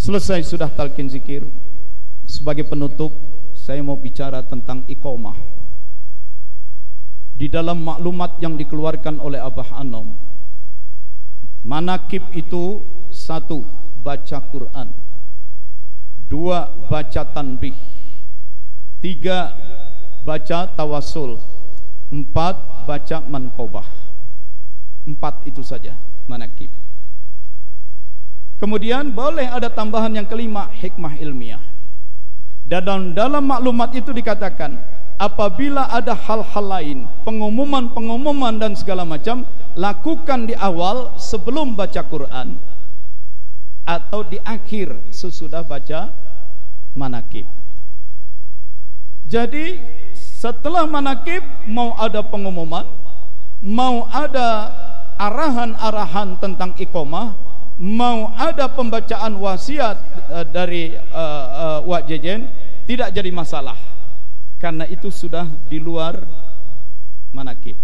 Selesai sudah talqin zikir. Sebagai penutup, saya mau bicara tentang iqamah. Di dalam maklumat yang dikeluarkan oleh Abah Anom, manakib itu: 1. Baca Quran, 2. Baca tanbih, 3. Baca tawasul, 4. Baca manqobah. 4 itu saja manakib. Kemudian boleh ada tambahan yang kelima, hikmah ilmiah. Dan dalam maklumat itu dikatakan, apabila ada hal-hal lain, pengumuman dan segala macam, lakukan di awal sebelum baca Quran atau di akhir sesudah baca manakib. Jadi setelah manakib mau ada pengumuman, mau ada arahan-arahan tentang iqamah, mau ada pembacaan wasiat dari Wak Jejen, tidak jadi masalah, karena itu sudah di luar manakib.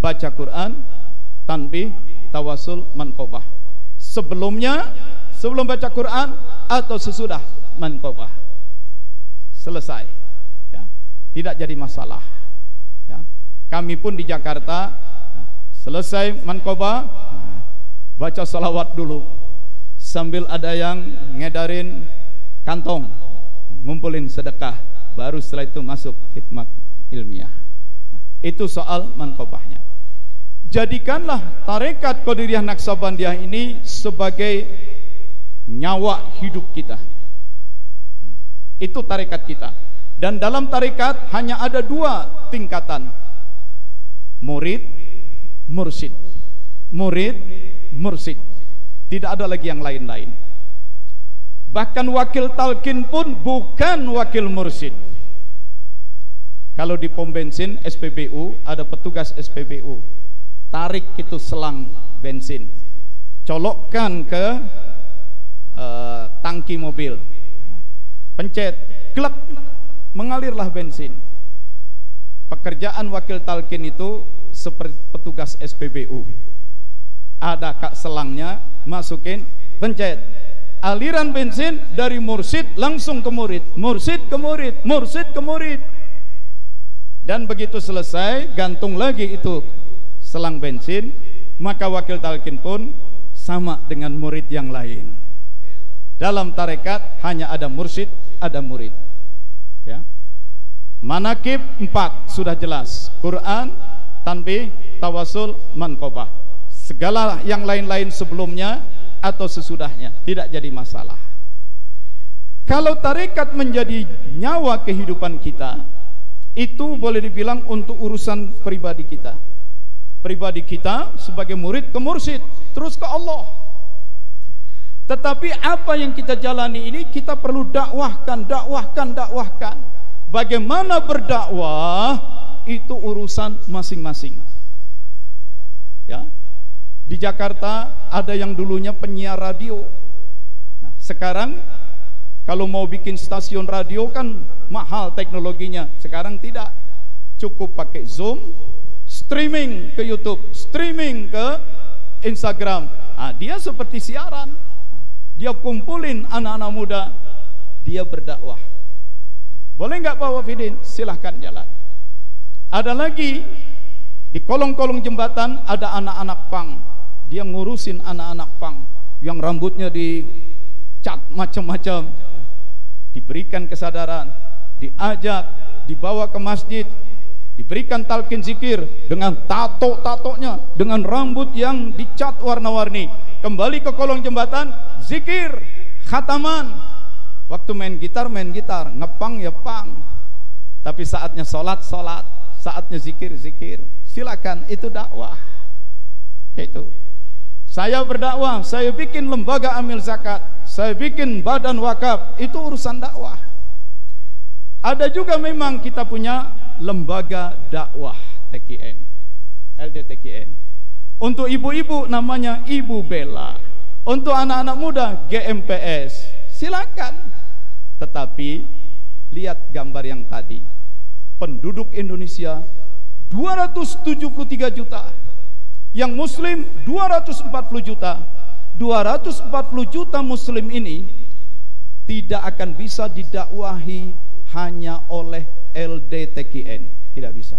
Baca Quran, tanbih, tawasul, manqobah. Sebelum baca Quran atau sesudah manqobah. Selesai, ya. Tidak jadi masalah, ya. Kami pun di Jakarta, selesai manqobah, baca salawat dulu, sambil ada yang ngedarin kantong, ngumpulin sedekah, baru setelah itu masuk hikmah ilmiah. Itu soal manqobahnya. Jadikanlah tarekat Qadiriyah Naqsabandiyah ini sebagai nyawa hidup kita. Itu tarekat kita. Dan dalam tarekat hanya ada 2 tingkatan, murid, mursyid. Murid, mursyid, tidak ada lagi yang lain-lain. Bahkan wakil talqin pun bukan wakil mursyid. Kalau di pom bensin SPBU ada petugas SPBU, tarik itu selang bensin, colokkan ke tangki mobil, pencet, glek, mengalirlah bensin. Pekerjaan wakil talqin itu seperti petugas SPBU. Ada kak selangnya, masukin, pencet, aliran bensin dari mursyid langsung ke murid, mursyid ke murid, mursyid ke murid. Dan begitu selesai, gantung lagi itu selang bensin, maka wakil talqin pun sama dengan murid yang lain. Dalam tarekat hanya ada mursyid, ada murid, ya. Manakib 4 sudah jelas, Quran, tanbih, tawasul, manqobah. Segala yang lain-lain sebelumnya atau sesudahnya tidak jadi masalah. Kalau tarekat menjadi nyawa kehidupan kita, itu boleh dibilang untuk urusan pribadi kita. Pribadi kita sebagai murid ke mursyid, terus ke Allah. Tetapi apa yang kita jalani ini kita perlu dakwahkan. Bagaimana berdakwah itu urusan masing-masing, ya. Di Jakarta ada yang dulunya penyiar radio. Nah, sekarang kalau mau bikin stasiun radio kan mahal teknologinya. Sekarang tidak, cukup pakai Zoom, streaming ke YouTube, streaming ke Instagram. Nah, dia seperti siaran. Dia kumpulin anak-anak muda, dia berdakwah. Boleh nggak Pak Wafidin? Silahkan jalan. Ada lagi di kolong-kolong jembatan ada anak-anak pang. Dia ngurusin anak-anak pang yang rambutnya dicat macam-macam, diberikan kesadaran, diajak, dibawa ke masjid, diberikan talqin zikir dengan tato-tatonya, dengan rambut yang dicat warna-warni. Kembali ke kolong jembatan, zikir, khataman. Waktu main gitar, ngepang ya pang. Tapi saatnya sholat, saatnya zikir. Silakan, itu dakwah. Itu. Saya berdakwah, saya bikin lembaga amil zakat, saya bikin badan wakaf, itu urusan dakwah. Ada juga memang kita punya lembaga dakwah TKN, LDTKN. Untuk ibu-ibu namanya Ibu Bella, untuk anak-anak muda GMPS. Silakan. Tetapi lihat gambar yang tadi, penduduk Indonesia 273 juta, yang muslim 240 juta. 240 juta muslim ini tidak akan bisa didakwahi hanya oleh LDTKN, tidak bisa.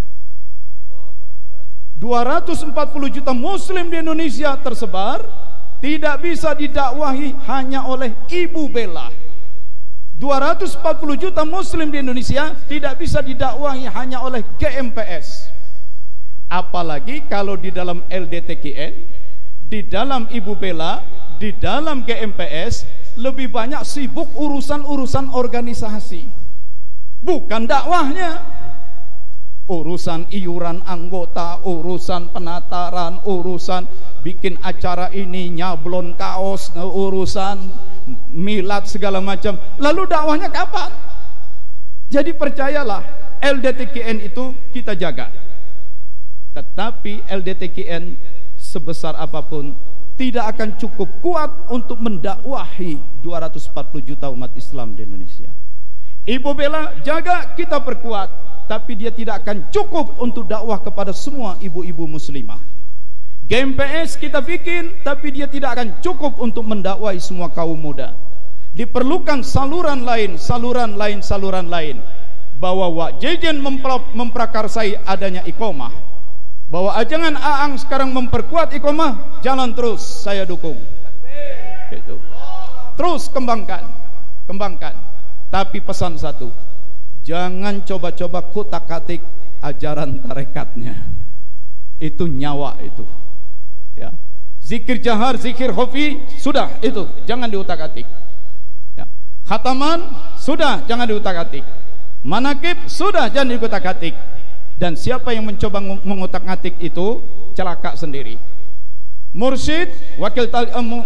240 juta muslim di Indonesia tersebar, tidak bisa didakwahi hanya oleh Ibu Bella. 240 juta muslim di Indonesia tidak bisa didakwahi hanya oleh GMPS. Apalagi kalau di dalam LDTKN, di dalam Ibu Bella, di dalam GMPS lebih banyak sibuk urusan-urusan organisasi, bukan dakwahnya. Urusan iuran anggota, urusan penataran, urusan bikin acara ini, nyablon kaos, urusan milad segala macam. Lalu dakwahnya kapan? Jadi percayalah, LDTKN itu kita jaga. Tetapi LDTKN sebesar apapun tidak akan cukup kuat untuk mendakwahi 240 juta umat Islam di Indonesia. Ibu Bella jaga, kita perkuat, tapi dia tidak akan cukup untuk dakwah kepada semua ibu-ibu muslimah. GMPS kita bikin, tapi dia tidak akan cukup untuk mendakwahi semua kaum muda. Diperlukan saluran lain, saluran lain, saluran lain. Bahwa Wak Jejen memprakarsai adanya iqomah, bahwa ajangan Aang sekarang memperkuat iqomah, jalan terus, saya dukung. Itu. Terus kembangkan, kembangkan. Tapi pesan satu, jangan coba-coba kutak-katik ajaran tarekatnya. Itu nyawa itu. Ya. Zikir jahar, zikir khafi, sudah itu, jangan diutak-atik. Ya. Khataman, sudah, jangan diutak-atik. Manakib, sudah, jangan diutak-atik. Dan siapa yang mencoba mengutak-atik itu celaka sendiri. Mursyid, wakil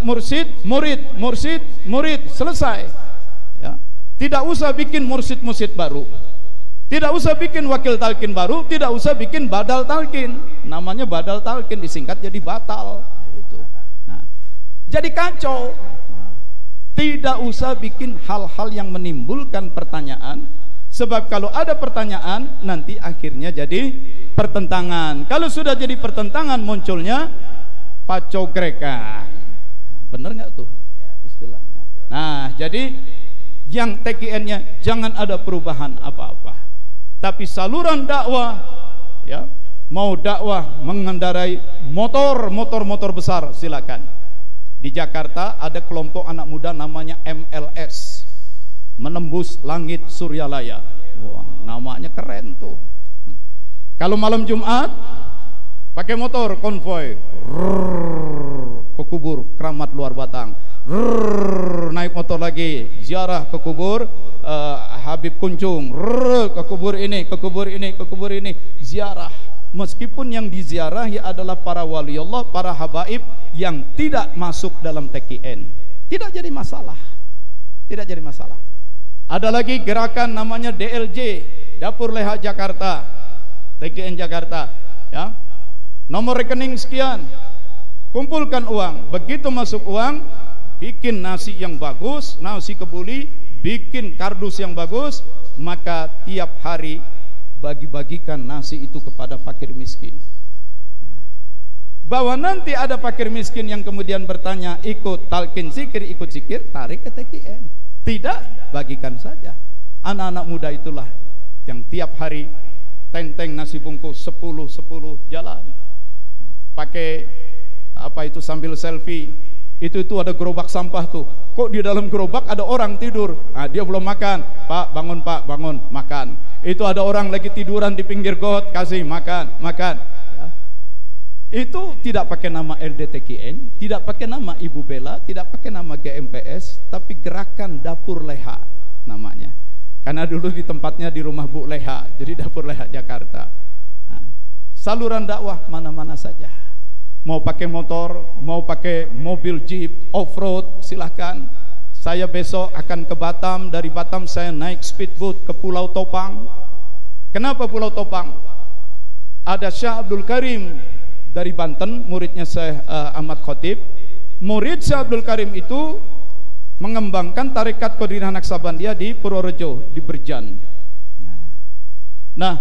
mursyid, murid, selesai. Ya. Tidak usah bikin mursyid-mursyid baru. Tidak usah bikin wakil talqin baru, tidak usah bikin badal talqin. Namanya badal talqin, disingkat jadi batal. Itu. Nah, jadi kacau. Tidak usah bikin hal-hal yang menimbulkan pertanyaan. Sebab kalau ada pertanyaan, nanti akhirnya jadi pertentangan. Kalau sudah jadi pertentangan, munculnya pacogrekan. Bener nggak tuh istilahnya? Nah, jadi yang TKN-nya jangan ada perubahan apa-apa. Tapi saluran dakwah, ya, mau dakwah mengendarai motor besar, silakan. Di Jakarta ada kelompok anak muda namanya MLS, Menembus Langit Suryalaya. Wah, namanya keren tuh. Kalau malam Jumat pakai motor konvoy ke kubur Keramat Luar Batang, naik motor lagi ziarah ke kubur Habib Kuncung, ke kubur ini, ke kubur ini, ke kubur ini, ziarah. Meskipun yang diziarahi adalah para wali Allah, para habaib yang tidak masuk dalam TKN, tidak jadi masalah, tidak jadi masalah. Ada lagi gerakan namanya DLJ, Dapur Leha Jakarta, TKN Jakarta, ya. Nomor rekening sekian, kumpulkan uang. Begitu masuk uang, bikin nasi yang bagus, nasi kebuli, bikin kardus yang bagus, maka tiap hari bagi-bagikan nasi itu kepada fakir miskin. Bahwa nanti ada fakir miskin yang kemudian bertanya, ikut talqin zikir, ikut zikir, tarik ke TKN. Tidak, bagikan saja. Anak-anak muda itulah yang tiap hari tenteng nasi bungkus 10 jalan. Pakai apa itu sambil selfie. Itu ada gerobak sampah tuh. Kok di dalam gerobak ada orang tidur? Nah, dia belum makan. Pak, bangun, makan. Itu ada orang lagi tiduran di pinggir got, kasih makan. Ya. Itu tidak pakai nama LDTKN, tidak pakai nama Ibu Bella, tidak pakai nama GMPS, tapi gerakan Dapur Leha namanya. Karena dulu di tempatnya di rumah Bu Leha, jadi Dapur Leha Jakarta. Nah, saluran dakwah mana-mana saja. Mau pakai motor, mau pakai mobil jeep, off-road, silahkan. Saya besok akan ke Batam, dari Batam saya naik speedboat ke Pulau Topang. Kenapa Pulau Topang? Ada Syekh Abdul Karim dari Banten, muridnya Syekh Ahmad Khotib. Murid Syekh Abdul Karim itu mengembangkan tarekat Qadiriyah Naqsabandiyah di Purworejo, di Berjan. Nah,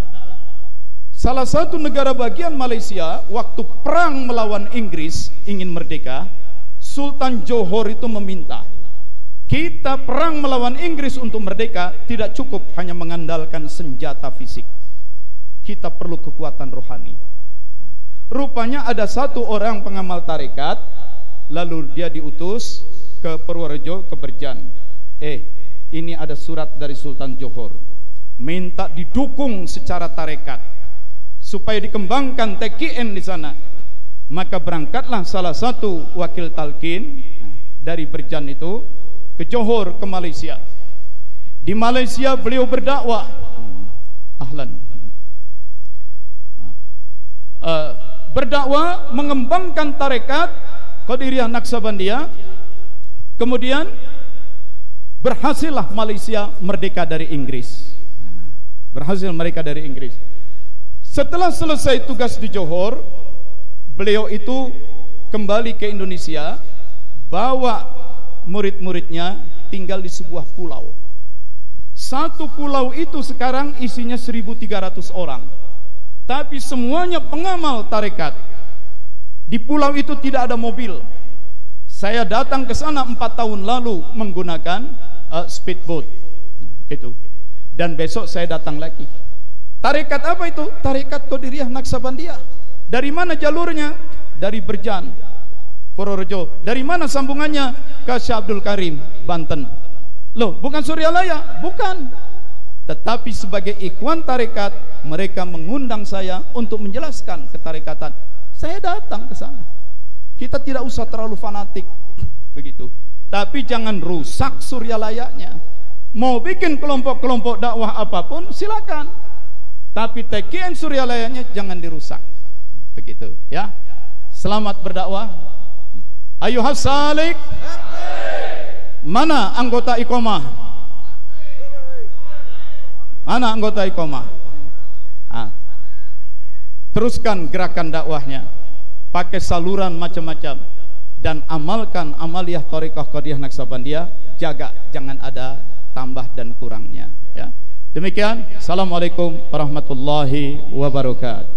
salah satu negara bagian Malaysia waktu perang melawan Inggris ingin merdeka, Sultan Johor itu meminta, Kita perang melawan Inggris untuk merdeka tidak cukup hanya mengandalkan senjata fisik. Kita perlu kekuatan rohani. Rupanya ada satu orang pengamal tarekat, lalu dia diutus ke Purworejo, ke Berjan. Ini ada surat dari Sultan Johor, minta didukung secara tarekat supaya dikembangkan TKN di sana. Maka berangkatlah salah satu wakil talqin dari Berjan itu ke Johor, ke Malaysia. Di Malaysia beliau berdakwah, berdakwah mengembangkan tarekat Qadiriyah Naqsabandiyah. Kemudian berhasillah Malaysia merdeka dari Inggris. Berhasil mereka dari Inggris. Setelah selesai tugas di Johor, beliau itu kembali ke Indonesia, bawa murid-muridnya tinggal di sebuah pulau. Satu pulau itu sekarang isinya 1.300 orang, tapi semuanya pengamal tarekat. Di pulau itu tidak ada mobil. Saya datang ke sana 4 tahun lalu menggunakan speedboat itu, dan besok saya datang lagi. Tarekat apa itu? Tarekat Qadiriyah Naqsabandiyah. Dari mana jalurnya? Dari Berjan, Purworejo. Dari mana sambungannya? Ke Syekh Abdul Karim, Banten. Loh, bukan Suryalaya, bukan. Tetapi sebagai ikhwan tarekat, mereka mengundang saya untuk menjelaskan ketarekatan. Saya datang ke sana. Kita tidak usah terlalu fanatik begitu. Tapi jangan rusak Suryalayanya. Mau bikin kelompok-kelompok dakwah apapun silakan. Tapi TKN Suryalayanya jangan dirusak. Begitu ya. Selamat berdakwah. Ayuhas salik. Mana anggota Iqomah? Mana anggota Iqomah? Teruskan gerakan dakwahnya, pakai saluran macam-macam, dan amalkan amaliyah Thariqah Qadiriyah Naqsabandiyah. Jaga jangan ada tambah dan kurangnya ya. Demikian, assalamualaikum warahmatullahi wabarakatuh.